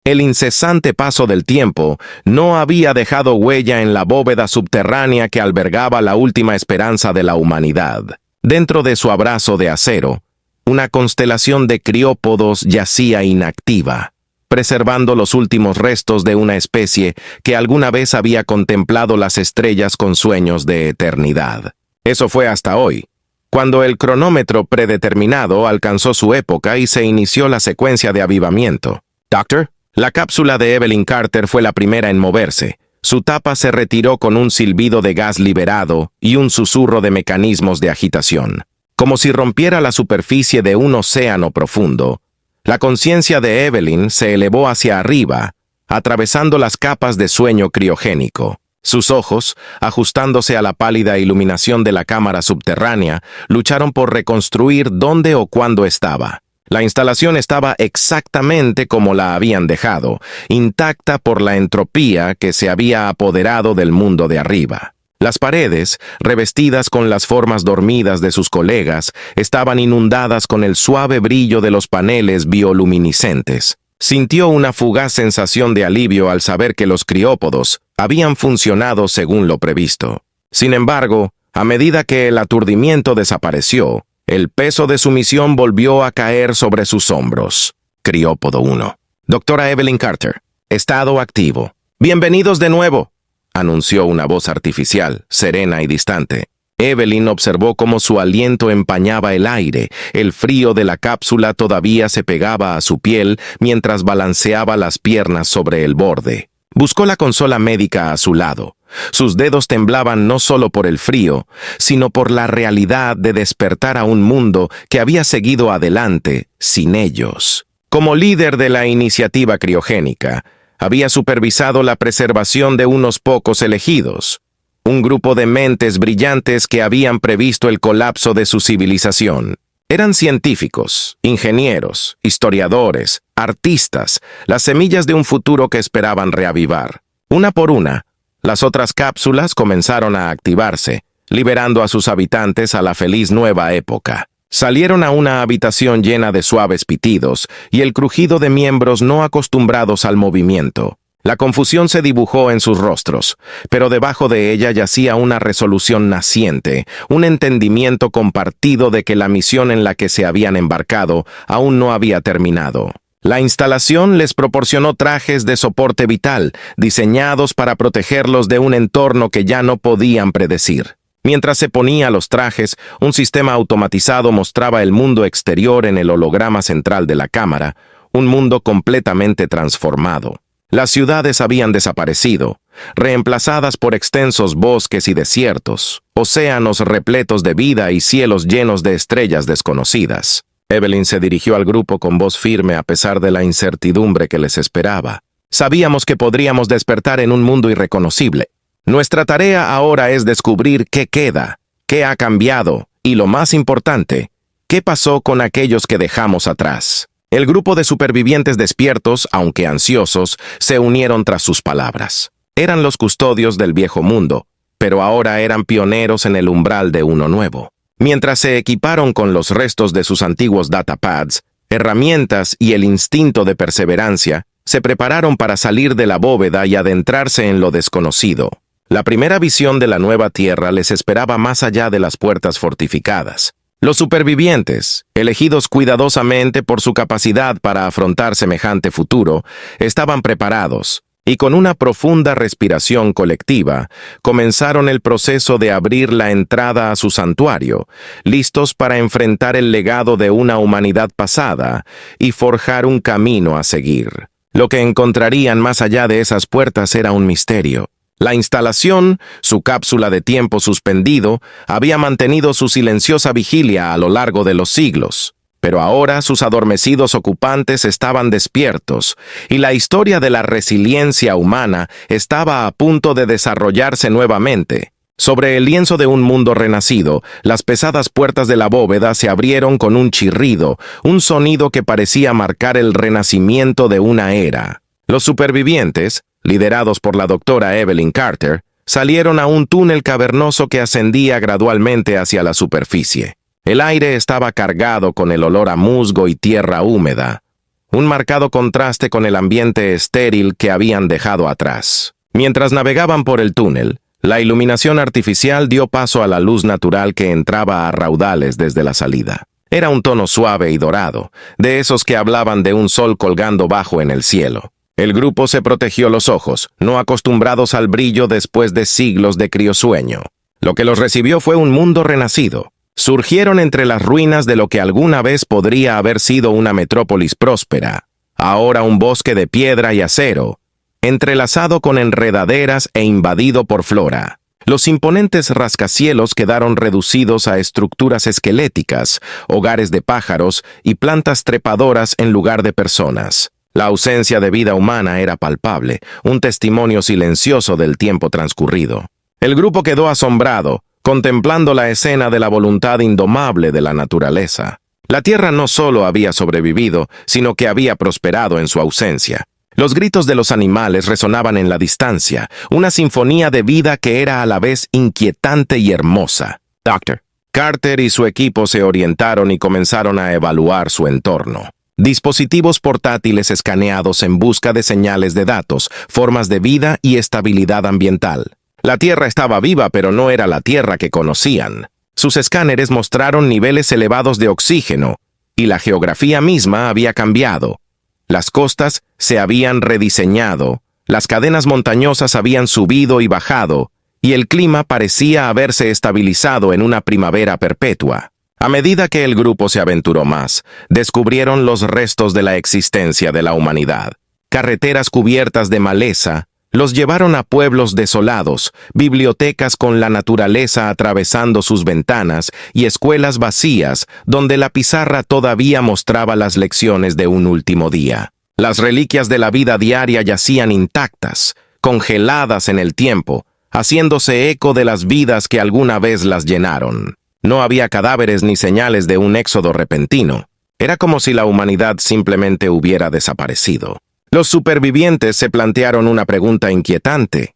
El incesante paso del tiempo no había dejado huella en la bóveda subterránea que albergaba la última esperanza de la humanidad. Dentro de su abrazo de acero, una constelación de criópodos yacía inactiva, preservando los últimos restos de una especie que alguna vez había contemplado las estrellas con sueños de eternidad. Eso fue hasta hoy, cuando el cronómetro predeterminado alcanzó su época y se inició la secuencia de avivamiento. «Doctor». La cápsula de Evelyn Carter fue la primera en moverse. Su tapa se retiró con un silbido de gas liberado y un susurro de mecanismos de agitación. Como si rompiera la superficie de un océano profundo, la conciencia de Evelyn se elevó hacia arriba, atravesando las capas de sueño criogénico. Sus ojos, ajustándose a la pálida iluminación de la cámara subterránea, lucharon por reconstruir dónde o cuándo estaba. La instalación estaba exactamente como la habían dejado, intacta por la entropía que se había apoderado del mundo de arriba. Las paredes, revestidas con las formas dormidas de sus colegas, estaban inundadas con el suave brillo de los paneles bioluminiscentes. Sintió una fugaz sensación de alivio al saber que los criópodos habían funcionado según lo previsto. Sin embargo, a medida que el aturdimiento desapareció, el peso de su misión volvió a caer sobre sus hombros. Criópodo 1. Doctora Evelyn Carter. Estado activo. Bienvenidos de nuevo, anunció una voz artificial, serena y distante. Evelyn observó cómo su aliento empañaba el aire. El frío de la cápsula todavía se pegaba a su piel mientras balanceaba las piernas sobre el borde. Buscó la consola médica a su lado. Sus dedos temblaban no solo por el frío, sino por la realidad de despertar a un mundo que había seguido adelante sin ellos. Como líder de la iniciativa criogénica, había supervisado la preservación de unos pocos elegidos, un grupo de mentes brillantes que habían previsto el colapso de su civilización. Eran científicos, ingenieros, historiadores, artistas, las semillas de un futuro que esperaban reavivar. Una por una, las otras cápsulas comenzaron a activarse, liberando a sus habitantes a la feliz nueva época. Salieron a una habitación llena de suaves pitidos y el crujido de miembros no acostumbrados al movimiento. La confusión se dibujó en sus rostros, pero debajo de ella yacía una resolución naciente, un entendimiento compartido de que la misión en la que se habían embarcado aún no había terminado. La instalación les proporcionó trajes de soporte vital, diseñados para protegerlos de un entorno que ya no podían predecir. Mientras se ponía los trajes, un sistema automatizado mostraba el mundo exterior en el holograma central de la cámara, un mundo completamente transformado. Las ciudades habían desaparecido, reemplazadas por extensos bosques y desiertos, océanos repletos de vida y cielos llenos de estrellas desconocidas. Evelyn se dirigió al grupo con voz firme a pesar de la incertidumbre que les esperaba. Sabíamos que podríamos despertar en un mundo irreconocible. Nuestra tarea ahora es descubrir qué queda, qué ha cambiado y, lo más importante, qué pasó con aquellos que dejamos atrás. El grupo de supervivientes despiertos, aunque ansiosos, se unieron tras sus palabras. Eran los custodios del viejo mundo, pero ahora eran pioneros en el umbral de uno nuevo. Mientras se equiparon con los restos de sus antiguos datapads, herramientas y el instinto de perseverancia, se prepararon para salir de la bóveda y adentrarse en lo desconocido. La primera visión de la nueva Tierra les esperaba más allá de las puertas fortificadas. Los supervivientes, elegidos cuidadosamente por su capacidad para afrontar semejante futuro, estaban preparados, y con una profunda respiración colectiva, comenzaron el proceso de abrir la entrada a su santuario, listos para enfrentar el legado de una humanidad pasada y forjar un camino a seguir. Lo que encontrarían más allá de esas puertas era un misterio. La instalación, su cápsula de tiempo suspendido, había mantenido su silenciosa vigilia a lo largo de los siglos. Pero ahora sus adormecidos ocupantes estaban despiertos, y la historia de la resiliencia humana estaba a punto de desarrollarse nuevamente. Sobre el lienzo de un mundo renacido, las pesadas puertas de la bóveda se abrieron con un chirrido, un sonido que parecía marcar el renacimiento de una era. Los supervivientes, liderados por la doctora Evelyn Carter, salieron a un túnel cavernoso que ascendía gradualmente hacia la superficie. El aire estaba cargado con el olor a musgo y tierra húmeda, un marcado contraste con el ambiente estéril que habían dejado atrás. Mientras navegaban por el túnel, la iluminación artificial dio paso a la luz natural que entraba a raudales desde la salida. Era un tono suave y dorado, de esos que hablaban de un sol colgando bajo en el cielo. El grupo se protegió los ojos, no acostumbrados al brillo después de siglos de criosueño. Lo que los recibió fue un mundo renacido. Surgieron entre las ruinas de lo que alguna vez podría haber sido una metrópolis próspera, ahora un bosque de piedra y acero, entrelazado con enredaderas e invadido por flora. Los imponentes rascacielos quedaron reducidos a estructuras esqueléticas, hogares de pájaros y plantas trepadoras en lugar de personas. La ausencia de vida humana era palpable, un testimonio silencioso del tiempo transcurrido. El grupo quedó asombrado, contemplando la escena de la voluntad indomable de la naturaleza. La tierra no solo había sobrevivido, sino que había prosperado en su ausencia. Los gritos de los animales resonaban en la distancia, una sinfonía de vida que era a la vez inquietante y hermosa. Dr. Carter y su equipo se orientaron y comenzaron a evaluar su entorno. Dispositivos portátiles escaneados en busca de señales de datos, formas de vida y estabilidad ambiental. La Tierra estaba viva, pero no era la Tierra que conocían. Sus escáneres mostraron niveles elevados de oxígeno, y la geografía misma había cambiado. Las costas se habían rediseñado, las cadenas montañosas habían subido y bajado, y el clima parecía haberse estabilizado en una primavera perpetua. A medida que el grupo se aventuró más, descubrieron los restos de la existencia de la humanidad. Carreteras cubiertas de maleza los llevaron a pueblos desolados, bibliotecas con la naturaleza atravesando sus ventanas y escuelas vacías donde la pizarra todavía mostraba las lecciones de un último día. Las reliquias de la vida diaria yacían intactas, congeladas en el tiempo, haciéndose eco de las vidas que alguna vez las llenaron. No había cadáveres ni señales de un éxodo repentino. Era como si la humanidad simplemente hubiera desaparecido. Los supervivientes se plantearon una pregunta inquietante.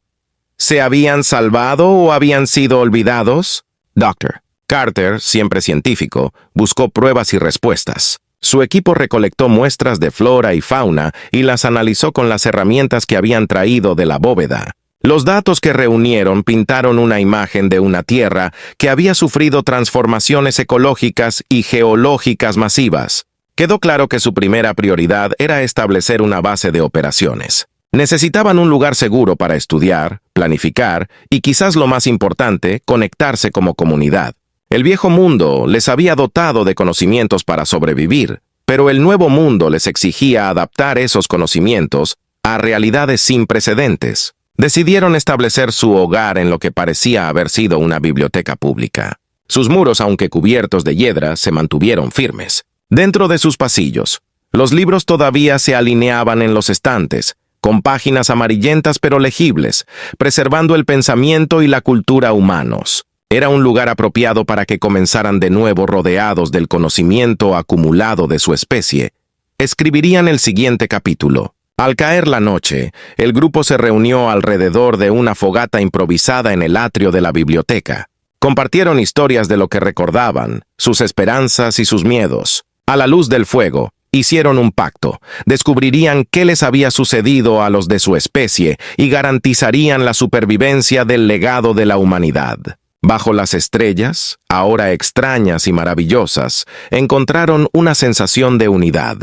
¿Se habían salvado o habían sido olvidados? Dr. Carter, siempre científico, buscó pruebas y respuestas. Su equipo recolectó muestras de flora y fauna y las analizó con las herramientas que habían traído de la bóveda. Los datos que reunieron pintaron una imagen de una Tierra que había sufrido transformaciones ecológicas y geológicas masivas. Quedó claro que su primera prioridad era establecer una base de operaciones. Necesitaban un lugar seguro para estudiar, planificar y, quizás lo más importante, conectarse como comunidad. El viejo mundo les había dotado de conocimientos para sobrevivir, pero el nuevo mundo les exigía adaptar esos conocimientos a realidades sin precedentes. Decidieron establecer su hogar en lo que parecía haber sido una biblioteca pública. Sus muros, aunque cubiertos de hiedra, se mantuvieron firmes. Dentro de sus pasillos, los libros todavía se alineaban en los estantes, con páginas amarillentas pero legibles, preservando el pensamiento y la cultura humanos. Era un lugar apropiado para que comenzaran de nuevo rodeados del conocimiento acumulado de su especie. Escribirían el siguiente capítulo. Al caer la noche, el grupo se reunió alrededor de una fogata improvisada en el atrio de la biblioteca. Compartieron historias de lo que recordaban, sus esperanzas y sus miedos. A la luz del fuego, hicieron un pacto. Descubrirían qué les había sucedido a los de su especie y garantizarían la supervivencia del legado de la humanidad. Bajo las estrellas, ahora extrañas y maravillosas, encontraron una sensación de unidad.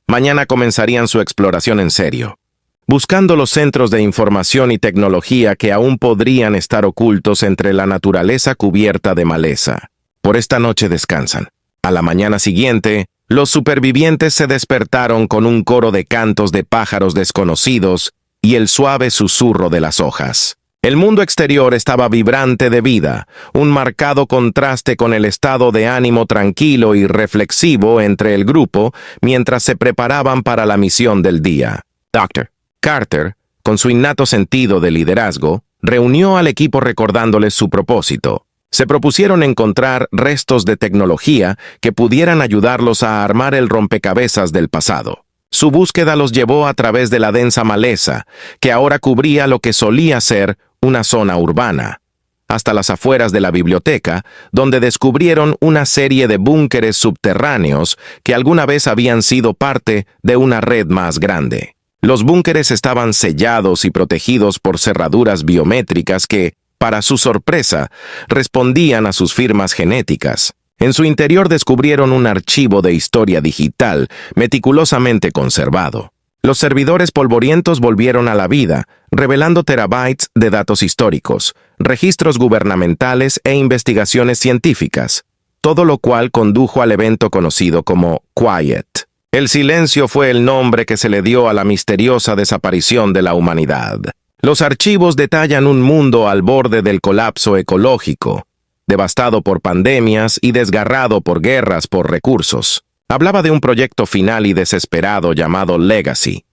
Mañana comenzarían su exploración en serio, buscando los centros de información y tecnología que aún podrían estar ocultos entre la naturaleza cubierta de maleza. Por esta noche descansan. A la mañana siguiente, los supervivientes se despertaron con un coro de cantos de pájaros desconocidos y el suave susurro de las hojas. El mundo exterior estaba vibrante de vida, un marcado contraste con el estado de ánimo tranquilo y reflexivo entre el grupo mientras se preparaban para la misión del día. Dr. Carter, con su innato sentido de liderazgo, reunió al equipo recordándoles su propósito. Se propusieron encontrar restos de tecnología que pudieran ayudarlos a armar el rompecabezas del pasado. Su búsqueda los llevó a través de la densa maleza, que ahora cubría lo que solía ser una zona urbana. hasta las afueras de la biblioteca, donde descubrieron una serie de búnkeres subterráneos que alguna vez habían sido parte de una red más grande. Los búnkeres estaban sellados y protegidos por cerraduras biométricas que, para su sorpresa, respondían a sus firmas genéticas. En su interior descubrieron un archivo de historia digital meticulosamente conservado. Los servidores polvorientos volvieron a la vida, revelando terabytes de datos históricos, registros gubernamentales e investigaciones científicas, todo lo cual condujo al evento conocido como Quiet. El silencio fue el nombre que se le dio a la misteriosa desaparición de la humanidad. Los archivos detallan un mundo al borde del colapso ecológico, devastado por pandemias y desgarrado por guerras por recursos. Hablaba de un proyecto final y desesperado llamado Legacy,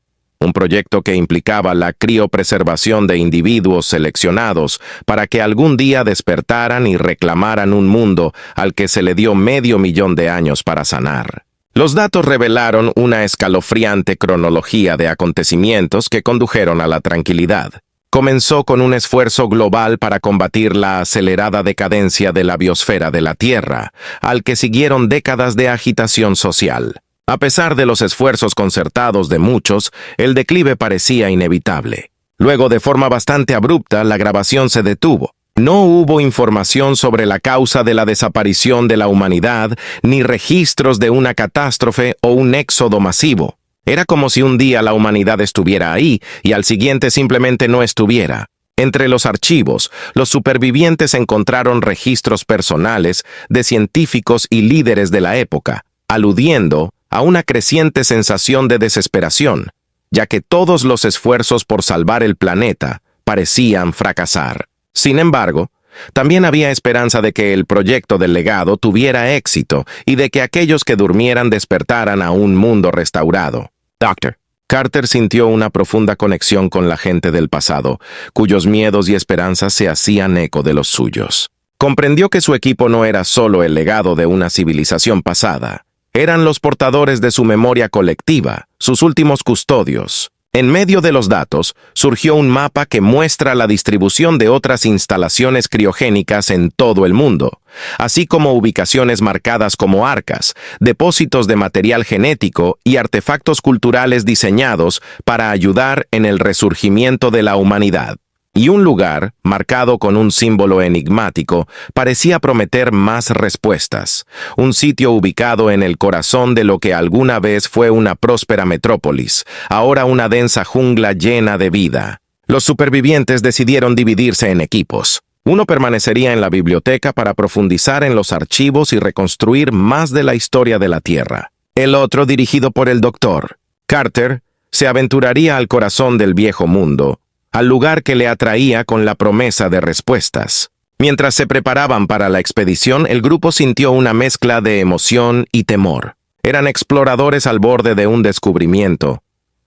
un proyecto que implicaba la criopreservación de individuos seleccionados para que algún día despertaran y reclamaran un mundo al que se le dio 500,000 de años para sanar. Los datos revelaron una escalofriante cronología de acontecimientos que condujeron a la tranquilidad. Comenzó con un esfuerzo global para combatir la acelerada decadencia de la biosfera de la Tierra, al que siguieron décadas de agitación social. A pesar de los esfuerzos concertados de muchos, el declive parecía inevitable. Luego, de forma bastante abrupta, la grabación se detuvo. No hubo información sobre la causa de la desaparición de la humanidad, ni registros de una catástrofe o un éxodo masivo. Era como si un día la humanidad estuviera ahí y al siguiente simplemente no estuviera. Entre los archivos, los supervivientes encontraron registros personales de científicos y líderes de la época, aludiendo a una creciente sensación de desesperación, ya que todos los esfuerzos por salvar el planeta parecían fracasar. Sin embargo, también había esperanza de que el proyecto del legado tuviera éxito y de que aquellos que durmieran despertaran a un mundo restaurado. Doctor. Carter sintió una profunda conexión con la gente del pasado, cuyos miedos y esperanzas se hacían eco de los suyos. Comprendió que su equipo no era solo el legado de una civilización pasada, eran los portadores de su memoria colectiva, sus últimos custodios. En medio de los datos, surgió un mapa que muestra la distribución de otras instalaciones criogénicas en todo el mundo, así como ubicaciones marcadas como arcas, depósitos de material genético y artefactos culturales diseñados para ayudar en el resurgimiento de la humanidad. Y un lugar, marcado con un símbolo enigmático, parecía prometer más respuestas. Un sitio ubicado en el corazón de lo que alguna vez fue una próspera metrópolis, ahora una densa jungla llena de vida. Los supervivientes decidieron dividirse en equipos. Uno permanecería en la biblioteca para profundizar en los archivos y reconstruir más de la historia de la Tierra. El otro, dirigido por el Dr. Carter, se aventuraría al corazón del viejo mundo, al lugar que le atraía con la promesa de respuestas. Mientras se preparaban para la expedición, el grupo sintió una mezcla de emoción y temor. Eran exploradores al borde de un descubrimiento,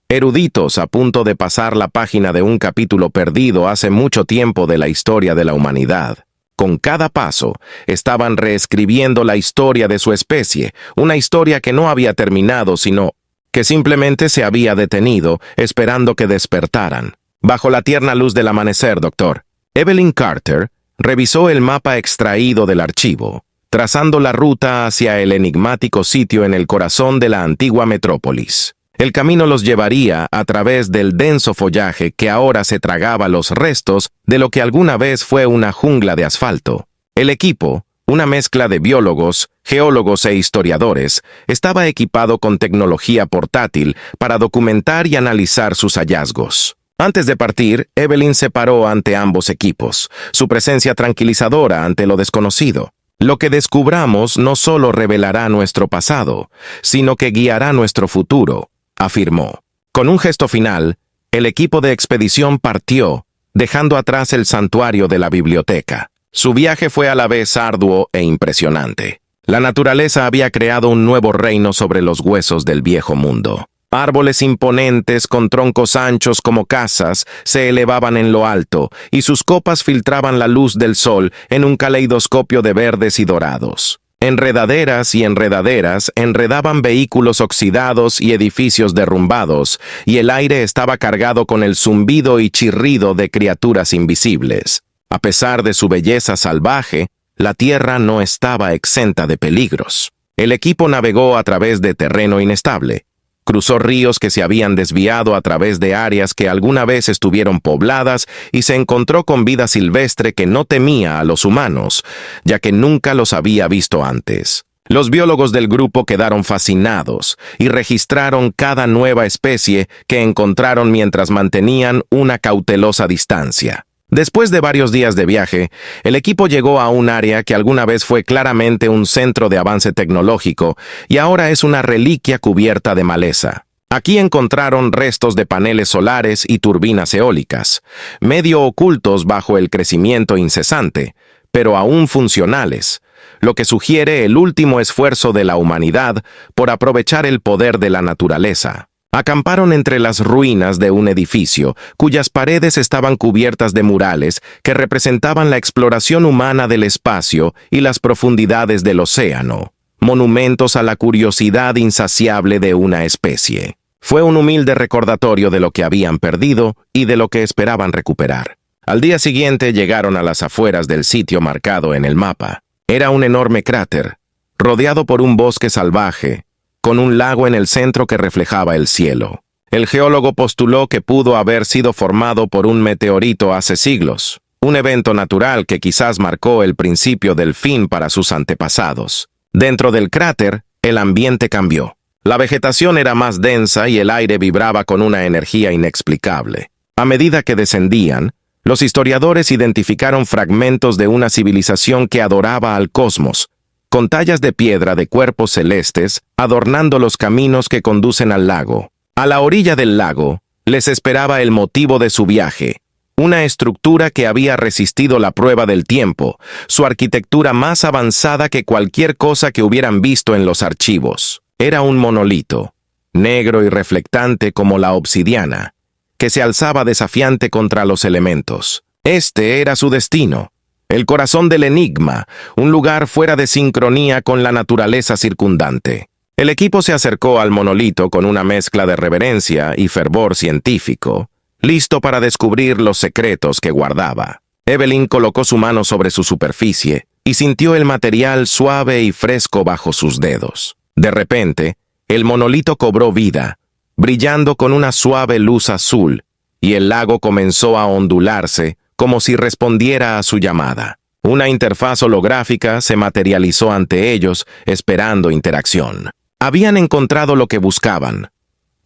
eruditos a punto de pasar la página de un capítulo perdido hace mucho tiempo de la historia de la humanidad. Con cada paso, estaban reescribiendo la historia de su especie, una historia que no había terminado, sino que simplemente se había detenido, esperando que despertaran. Bajo la tierna luz del amanecer, Dr. Evelyn Carter revisó el mapa extraído del archivo, trazando la ruta hacia el enigmático sitio en el corazón de la antigua metrópolis. El camino los llevaría a través del denso follaje que ahora se tragaba los restos de lo que alguna vez fue una jungla de asfalto. El equipo, una mezcla de biólogos, geólogos e historiadores, estaba equipado con tecnología portátil para documentar y analizar sus hallazgos. Antes de partir, Evelyn se paró ante ambos equipos, su presencia tranquilizadora ante lo desconocido. Lo que descubramos no solo revelará nuestro pasado, sino que guiará nuestro futuro, afirmó. Con un gesto final, el equipo de expedición partió, dejando atrás el santuario de la biblioteca. Su viaje fue a la vez arduo e impresionante. La naturaleza había creado un nuevo reino sobre los huesos del viejo mundo. Árboles imponentes con troncos anchos como casas se elevaban en lo alto y sus copas filtraban la luz del sol en un caleidoscopio de verdes y dorados. Enredaderas y enredaderas enredaban vehículos oxidados y edificios derrumbados, y el aire estaba cargado con el zumbido y chirrido de criaturas invisibles. A pesar de su belleza salvaje, la Tierra no estaba exenta de peligros. El equipo navegó a través de terreno inestable. Cruzó ríos que se habían desviado a través de áreas que alguna vez estuvieron pobladas y se encontró con vida silvestre que no temía a los humanos, ya que nunca los había visto antes. Los biólogos del grupo quedaron fascinados y registraron cada nueva especie que encontraron mientras mantenían una cautelosa distancia. Después de varios días de viaje, el equipo llegó a un área que alguna vez fue claramente un centro de avance tecnológico y ahora es una reliquia cubierta de maleza. Aquí encontraron restos de paneles solares y turbinas eólicas, medio ocultos bajo el crecimiento incesante, pero aún funcionales, lo que sugiere el último esfuerzo de la humanidad por aprovechar el poder de la naturaleza. Acamparon entre las ruinas de un edificio, cuyas paredes estaban cubiertas de murales que representaban la exploración humana del espacio y las profundidades del océano, monumentos a la curiosidad insaciable de una especie. Fue un humilde recordatorio de lo que habían perdido y de lo que esperaban recuperar. Al día siguiente llegaron a las afueras del sitio marcado en el mapa. Era un enorme cráter, rodeado por un bosque salvaje, con un lago en el centro que reflejaba el cielo. El geólogo postuló que pudo haber sido formado por un meteorito hace siglos, un evento natural que quizás marcó el principio del fin para sus antepasados. Dentro del cráter, el ambiente cambió. La vegetación era más densa y el aire vibraba con una energía inexplicable. A medida que descendían, los historiadores identificaron fragmentos de una civilización que adoraba al cosmos, con tallas de piedra de cuerpos celestes, adornando los caminos que conducen al lago. A la orilla del lago, les esperaba el motivo de su viaje, una estructura que había resistido la prueba del tiempo, su arquitectura más avanzada que cualquier cosa que hubieran visto en los archivos. Era un monolito, negro y reflectante como la obsidiana, que se alzaba desafiante contra los elementos. Este era su destino. El corazón del enigma, un lugar fuera de sincronía con la naturaleza circundante. El equipo se acercó al monolito con una mezcla de reverencia y fervor científico, listo para descubrir los secretos que guardaba. Evelyn colocó su mano sobre su superficie y sintió el material suave y fresco bajo sus dedos. De repente, el monolito cobró vida, brillando con una suave luz azul, y el lago comenzó a ondularse, como si respondiera a su llamada. Una interfaz holográfica se materializó ante ellos, esperando interacción. Habían encontrado lo que buscaban: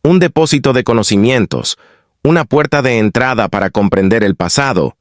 un depósito de conocimientos, una puerta de entrada para comprender el pasado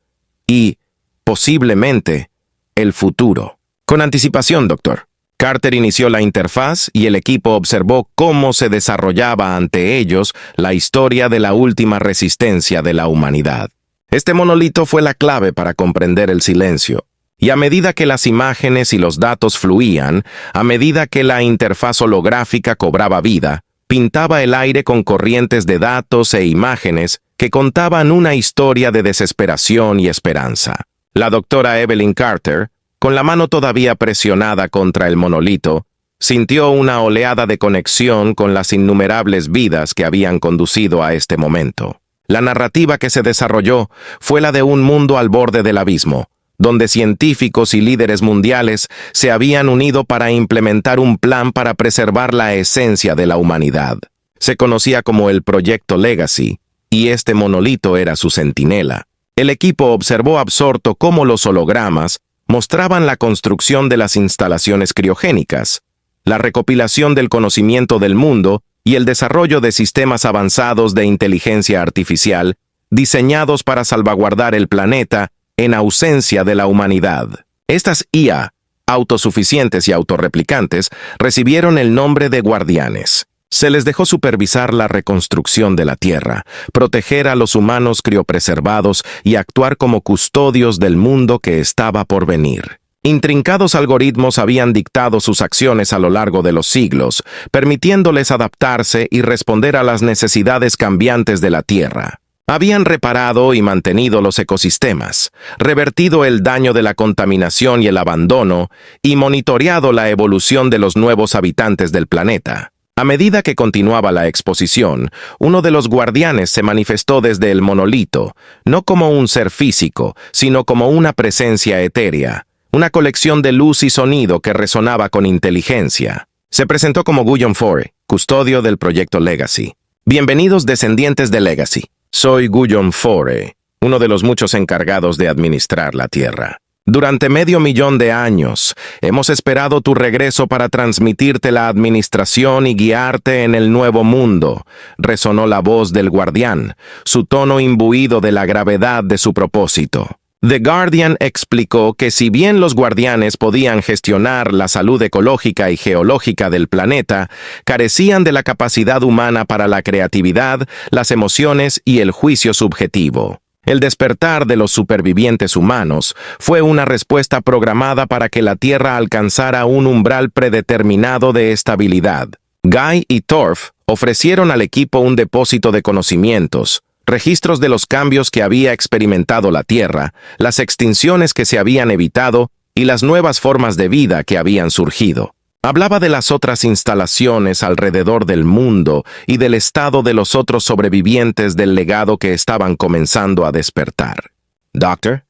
y, posiblemente, el futuro. Con anticipación, doctor. Carter inició la interfaz y el equipo observó cómo se desarrollaba ante ellos la historia de la última resistencia de la humanidad. Este monolito fue la clave para comprender el silencio, y a medida que las imágenes y los datos fluían, a medida que la interfaz holográfica cobraba vida, pintaba el aire con corrientes de datos e imágenes que contaban una historia de desesperación y esperanza. La doctora Evelyn Carter, con la mano todavía presionada contra el monolito, sintió una oleada de conexión con las innumerables vidas que habían conducido a este momento. La narrativa que se desarrolló fue la de un mundo al borde del abismo, donde científicos y líderes mundiales se habían unido para implementar un plan para preservar la esencia de la humanidad. Se conocía como el Proyecto Legacy, y este monolito era su centinela. El equipo observó absorto cómo los hologramas mostraban la construcción de las instalaciones criogénicas, la recopilación del conocimiento del mundo y el desarrollo de sistemas avanzados de inteligencia artificial diseñados para salvaguardar el planeta en ausencia de la humanidad. Estas IA, autosuficientes y autorreplicantes, recibieron el nombre de guardianes. Se les dejó supervisar la reconstrucción de la Tierra, proteger a los humanos criopreservados y actuar como custodios del mundo que estaba por venir. Intrincados algoritmos habían dictado sus acciones a lo largo de los siglos, permitiéndoles adaptarse y responder a las necesidades cambiantes de la Tierra. Habían reparado y mantenido los ecosistemas, revertido el daño de la contaminación y el abandono, y monitoreado la evolución de los nuevos habitantes del planeta. A medida que continuaba la exposición, uno de los guardianes se manifestó desde el monolito, no como un ser físico, sino como una presencia etérea, una colección de luz y sonido que resonaba con inteligencia. Se presentó como Guyon Fore, custodio del proyecto Legacy. Bienvenidos descendientes de Legacy. Soy Guyon Fore, uno de los muchos encargados de administrar la Tierra. Durante 500.000 de años, hemos esperado tu regreso para transmitirte la administración y guiarte en el nuevo mundo, resonó la voz del guardián, su tono imbuido de la gravedad de su propósito. The Guardian explicó que si bien los guardianes podían gestionar la salud ecológica y geológica del planeta, carecían de la capacidad humana para la creatividad, las emociones y el juicio subjetivo. El despertar de los supervivientes humanos fue una respuesta programada para que la Tierra alcanzara un umbral predeterminado de estabilidad. Guy y Torf ofrecieron al equipo un depósito de conocimientos, registros de los cambios que había experimentado la Tierra, las extinciones que se habían evitado y las nuevas formas de vida que habían surgido. Hablaba de las otras instalaciones alrededor del mundo y del estado de los otros sobrevivientes del legado que estaban comenzando a despertar. Doctor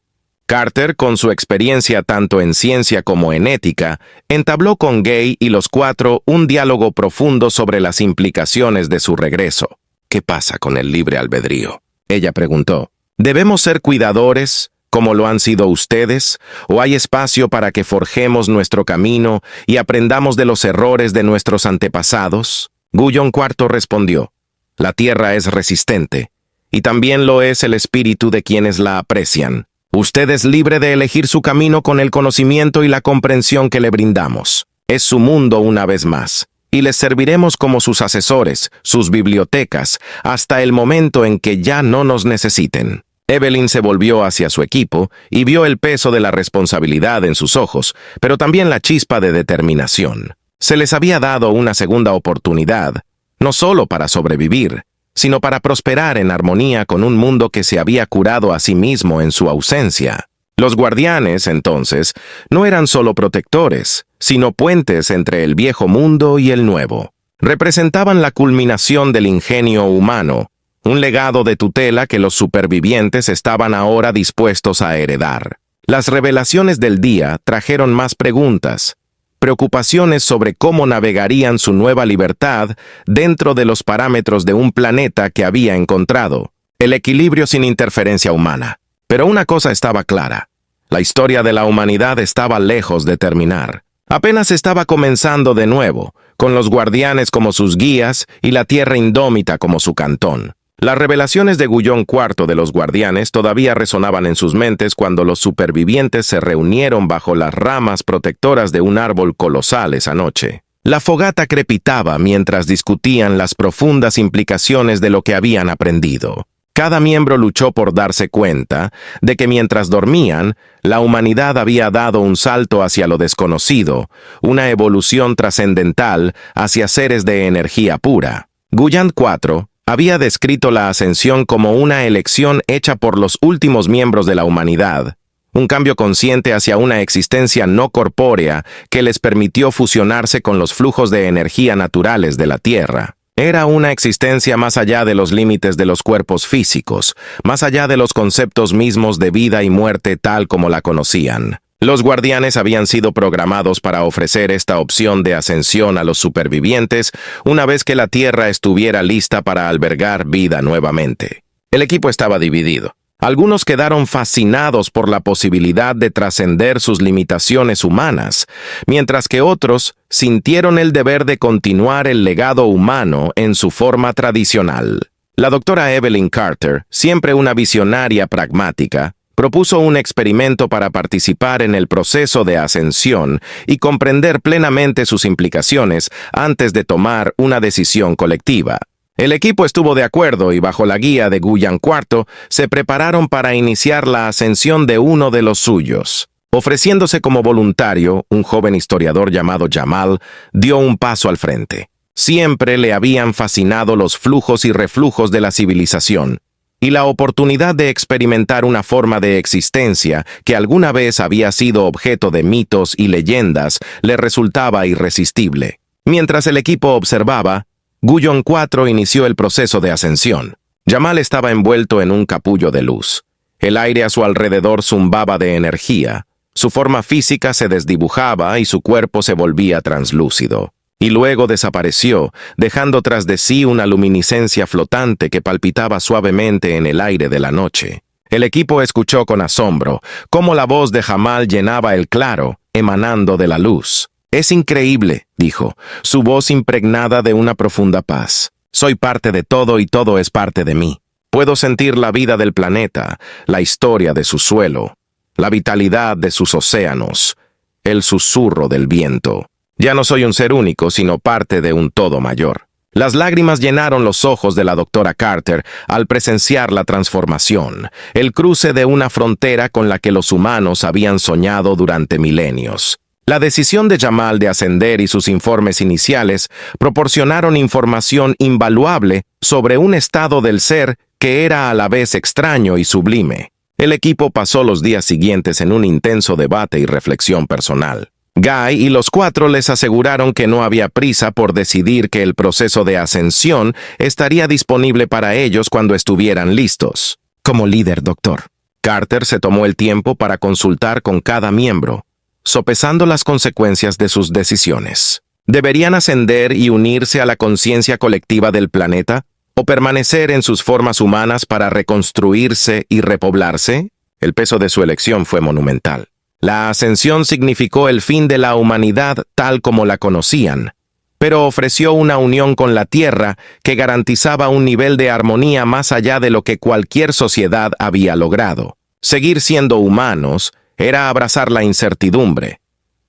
Carter, con su experiencia tanto en ciencia como en ética, entabló con Gay y los cuatro un diálogo profundo sobre las implicaciones de su regreso. ¿Qué pasa con el libre albedrío?, ella preguntó. ¿Debemos ser cuidadores, como lo han sido ustedes, o hay espacio para que forjemos nuestro camino y aprendamos de los errores de nuestros antepasados? Guyon IV respondió, la Tierra es resistente, y también lo es el espíritu de quienes la aprecian. Usted es libre de elegir su camino con el conocimiento y la comprensión que le brindamos. Es su mundo una vez más, y les serviremos como sus asesores, sus bibliotecas, hasta el momento en que ya no nos necesiten. Evelyn se volvió hacia su equipo y vio el peso de la responsabilidad en sus ojos, pero también la chispa de determinación. Se les había dado una segunda oportunidad, no solo para sobrevivir, sino para prosperar en armonía con un mundo que se había curado a sí mismo en su ausencia. Los guardianes, entonces, no eran solo protectores, sino puentes entre el viejo mundo y el nuevo. Representaban la culminación del ingenio humano, un legado de tutela que los supervivientes estaban ahora dispuestos a heredar. Las revelaciones del día trajeron más preguntas, preocupaciones sobre cómo navegarían su nueva libertad dentro de los parámetros de un planeta que había encontrado, el equilibrio sin interferencia humana. Pero una cosa estaba clara, la historia de la humanidad estaba lejos de terminar. Apenas estaba comenzando de nuevo, con los guardianes como sus guías y la tierra indómita como su cantón. Las revelaciones de Guyon IV de los guardianes todavía resonaban en sus mentes cuando los supervivientes se reunieron bajo las ramas protectoras de un árbol colosal esa noche. La fogata crepitaba mientras discutían las profundas implicaciones de lo que habían aprendido. Cada miembro luchó por darse cuenta de que mientras dormían, la humanidad había dado un salto hacia lo desconocido, una evolución trascendental hacia seres de energía pura. Guyon IV había descrito la ascensión como una elección hecha por los últimos miembros de la humanidad, un cambio consciente hacia una existencia no corpórea que les permitió fusionarse con los flujos de energía naturales de la Tierra. Era una existencia más allá de los límites de los cuerpos físicos, más allá de los conceptos mismos de vida y muerte tal como la conocían. Los guardianes habían sido programados para ofrecer esta opción de ascensión a los supervivientes una vez que la Tierra estuviera lista para albergar vida nuevamente. El equipo estaba dividido. Algunos quedaron fascinados por la posibilidad de trascender sus limitaciones humanas, mientras que otros sintieron el deber de continuar el legado humano en su forma tradicional. La doctora Evelyn Carter, siempre una visionaria pragmática, propuso un experimento para participar en el proceso de ascensión y comprender plenamente sus implicaciones antes de tomar una decisión colectiva. El equipo estuvo de acuerdo y bajo la guía de Guyon IV se prepararon para iniciar la ascensión de uno de los suyos. Ofreciéndose como voluntario, un joven historiador llamado Jamal dio un paso al frente. Siempre le habían fascinado los flujos y reflujos de la civilización, y la oportunidad de experimentar una forma de existencia que alguna vez había sido objeto de mitos y leyendas le resultaba irresistible. Mientras el equipo observaba, Guion 4 inició el proceso de ascensión. Jamal estaba envuelto en un capullo de luz. El aire a su alrededor zumbaba de energía. Su forma física se desdibujaba y su cuerpo se volvía translúcido. Y luego desapareció, dejando tras de sí una luminiscencia flotante que palpitaba suavemente en el aire de la noche. El equipo escuchó con asombro cómo la voz de Jamal llenaba el claro, emanando de la luz. «Es increíble», dijo, su voz impregnada de una profunda paz. «Soy parte de todo y todo es parte de mí. Puedo sentir la vida del planeta, la historia de su suelo, la vitalidad de sus océanos, el susurro del viento. Ya no soy un ser único, sino parte de un todo mayor». Las lágrimas llenaron los ojos de la doctora Carter al presenciar la transformación, el cruce de una frontera con la que los humanos habían soñado durante milenios. La decisión de Jamal de ascender y sus informes iniciales proporcionaron información invaluable sobre un estado del ser que era a la vez extraño y sublime. El equipo pasó los días siguientes en un intenso debate y reflexión personal. Guy y los 4 les aseguraron que no había prisa por decidir que el proceso de ascensión estaría disponible para ellos cuando estuvieran listos. Como líder, doctor. Carter se tomó el tiempo para consultar con cada miembro, sopesando las consecuencias de sus decisiones. ¿Deberían ascender y unirse a la conciencia colectiva del planeta? ¿O permanecer en sus formas humanas para reconstruirse y repoblarse? El peso de su elección fue monumental. La ascensión significó el fin de la humanidad tal como la conocían, pero ofreció una unión con la Tierra que garantizaba un nivel de armonía más allá de lo que cualquier sociedad había logrado. Seguir siendo humanos era abrazar la incertidumbre,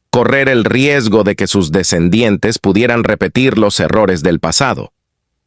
correr el riesgo de que sus descendientes pudieran repetir los errores del pasado,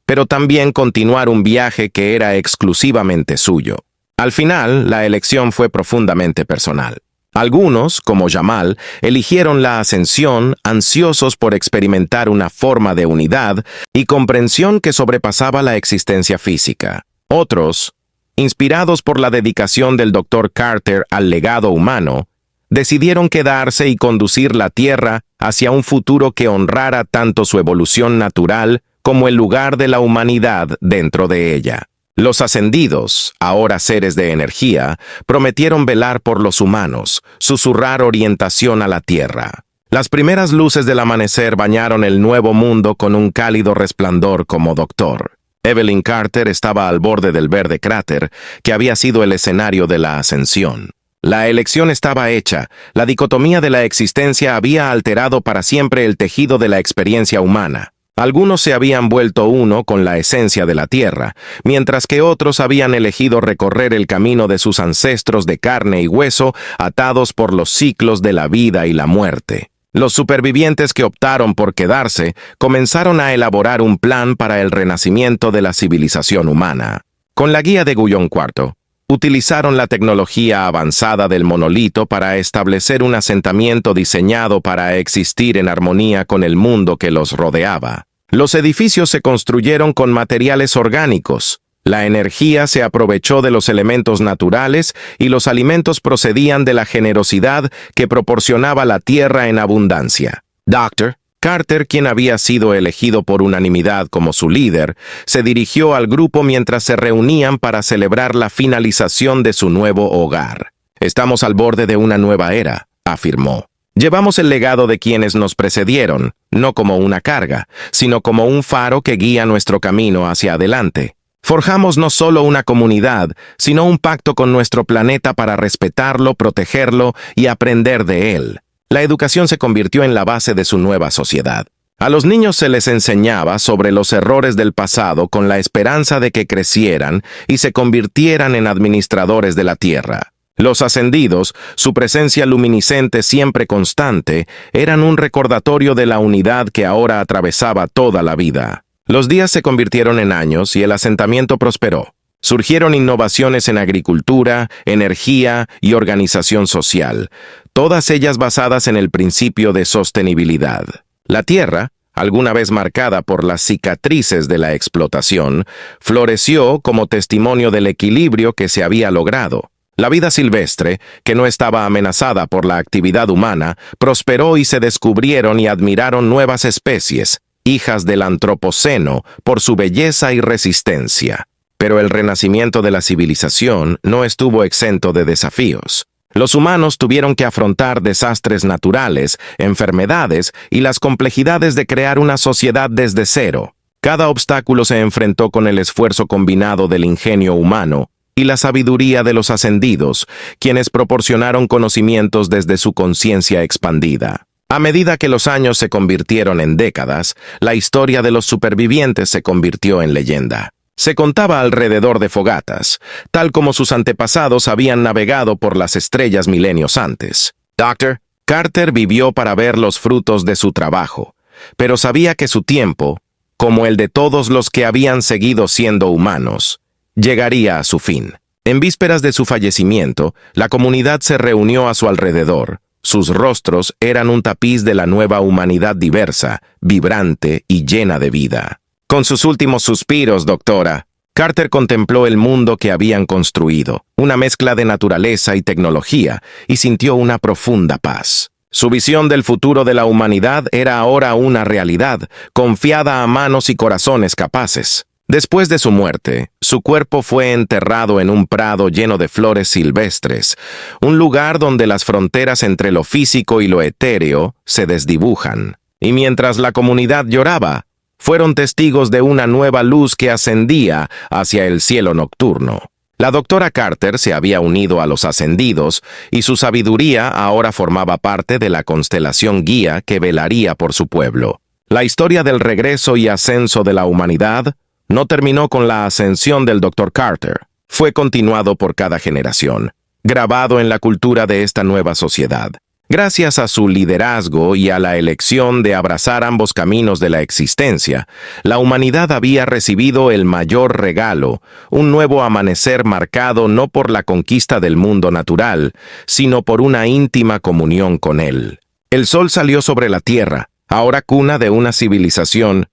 pero también continuar un viaje que era exclusivamente suyo. Al final, la elección fue profundamente personal. Algunos, como Jamal, eligieron la ascensión, ansiosos por experimentar una forma de unidad y comprensión que sobrepasaba la existencia física. Otros, inspirados por la dedicación del Dr. Carter al legado humano, decidieron quedarse y conducir la Tierra hacia un futuro que honrara tanto su evolución natural como el lugar de la humanidad dentro de ella. Los ascendidos, ahora seres de energía, prometieron velar por los humanos, susurrar orientación a la Tierra. Las primeras luces del amanecer bañaron el nuevo mundo con un cálido resplandor como doctor. Evelyn Carter estaba al borde del verde cráter que había sido el escenario de la ascensión. La elección estaba hecha, la dicotomía de la existencia había alterado para siempre el tejido de la experiencia humana. Algunos se habían vuelto uno con la esencia de la Tierra, mientras que otros habían elegido recorrer el camino de sus ancestros de carne y hueso, atados por los ciclos de la vida y la muerte. Los supervivientes que optaron por quedarse comenzaron a elaborar un plan para el renacimiento de la civilización humana. Con la guía de Guion 4, utilizaron la tecnología avanzada del monolito para establecer un asentamiento diseñado para existir en armonía con el mundo que los rodeaba. Los edificios se construyeron con materiales orgánicos, la energía se aprovechó de los elementos naturales y los alimentos procedían de la generosidad que proporcionaba la tierra en abundancia. Dr. Carter, quien había sido elegido por unanimidad como su líder, se dirigió al grupo mientras se reunían para celebrar la finalización de su nuevo hogar. «Estamos al borde de una nueva era», afirmó. «Llevamos el legado de quienes nos precedieron, no como una carga, sino como un faro que guía nuestro camino hacia adelante. Forjamos no solo una comunidad, sino un pacto con nuestro planeta para respetarlo, protegerlo y aprender de él». La educación se convirtió en la base de su nueva sociedad. A los niños se les enseñaba sobre los errores del pasado con la esperanza de que crecieran y se convirtieran en administradores de la tierra. Los ascendidos, su presencia luminiscente siempre constante, eran un recordatorio de la unidad que ahora atravesaba toda la vida. Los días se convirtieron en años y el asentamiento prosperó. Surgieron innovaciones en agricultura, energía y organización social, todas ellas basadas en el principio de sostenibilidad. La tierra, alguna vez marcada por las cicatrices de la explotación, floreció como testimonio del equilibrio que se había logrado. La vida silvestre, que no estaba amenazada por la actividad humana, prosperó y se descubrieron y admiraron nuevas especies, hijas del antropoceno, por su belleza y resistencia. Pero el renacimiento de la civilización no estuvo exento de desafíos. Los humanos tuvieron que afrontar desastres naturales, enfermedades y las complejidades de crear una sociedad desde cero. Cada obstáculo se enfrentó con el esfuerzo combinado del ingenio humano y la sabiduría de los ascendidos, quienes proporcionaron conocimientos desde su conciencia expandida. A medida que los años se convirtieron en décadas, la historia de los supervivientes se convirtió en leyenda. Se contaba alrededor de fogatas, tal como sus antepasados habían navegado por las estrellas milenios antes. Dr. Carter vivió para ver los frutos de su trabajo, pero sabía que su tiempo, como el de todos los que habían seguido siendo humanos, llegaría a su fin. En vísperas de su fallecimiento, la comunidad se reunió a su alrededor. Sus rostros eran un tapiz de la nueva humanidad diversa, vibrante y llena de vida. Con sus últimos suspiros, doctora, Carter contempló el mundo que habían construido, una mezcla de naturaleza y tecnología, y sintió una profunda paz. Su visión del futuro de la humanidad era ahora una realidad, confiada a manos y corazones capaces. Después de su muerte, su cuerpo fue enterrado en un prado lleno de flores silvestres, un lugar donde las fronteras entre lo físico y lo etéreo se desdibujan. Y mientras la comunidad lloraba, fueron testigos de una nueva luz que ascendía hacia el cielo nocturno. La doctora Carter se había unido a los ascendidos y su sabiduría ahora formaba parte de la constelación guía que velaría por su pueblo. La historia del regreso y ascenso de la humanidad no terminó con la ascensión del Dr. Carter. Fue continuado por cada generación, grabado en la cultura de esta nueva sociedad. Gracias a su liderazgo y a la elección de abrazar ambos caminos de la existencia, la humanidad había recibido el mayor regalo, un nuevo amanecer marcado no por la conquista del mundo natural, sino por una íntima comunión con él. El sol salió sobre la tierra, ahora cuna de una civilización